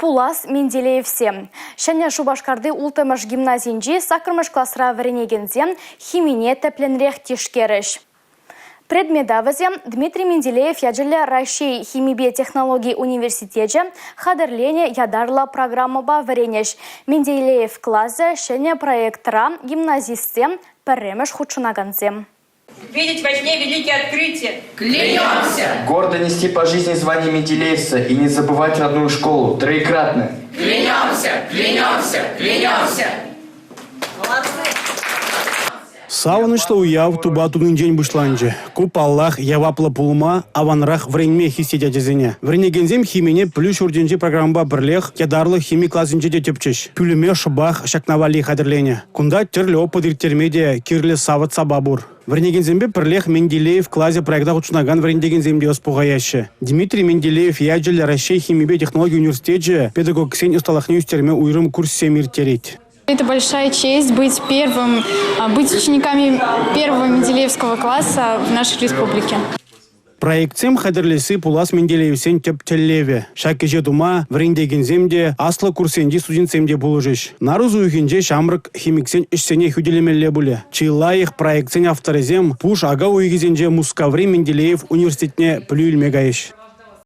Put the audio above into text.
Пулас Менделеевсе. Шәне Шубашкарды ултымыш гимназинжи сакырмыш классра варенегензе химине тепленрех тишкереш. Предмедавызе Дмитрий Менделеев яджелі Россия химибе технологии университете хадерлене ядарла программаба варенеш. Менделеев классы шәне проектра гимназистсе пәрремеш худшунаганзе. Видеть во сне великие открытия. Клянемся! Гордо нести по жизни звание Менделеевца и не забывать родную школу троекратно. Клянемся! Клянемся! Клянемся! Молодцы! Савынышлы уяв туба тудын день бушланжы. Куп Аллах явапла пулма аванрах вренме хистедя дезене. Вренегензем химине плюс урденжи программа бірлех ядарлы хими классынче де тепчеш. Пюлеме шыбах шакнавали хадерлене. Кунда терлі опыт иртермеде кирлі сават сабабур. Вренегензембе бірлех Менделеев классе проекта учнаган вренегенземде оспугаяшы. Дмитрий Менделеев яджелі Россия химибе технологии университете педагог ксень усталахне устерме уйрым курсе мир тереть. Это большая честь быть учениками первого Менделеевского класса в нашей республике. Проектсем хадерлеси Пулас Менделеевсен тептеллеве. Шакеже дума врендегенземде аслы курсенде студентсемде булыжыш. Нарузу юхенже шамрык химиксен ишсене хюделемелле буле. Чила их проектсен авторизем пуш ага уйгизенже Мускаври Менделеев университетне плюйлмегаеш.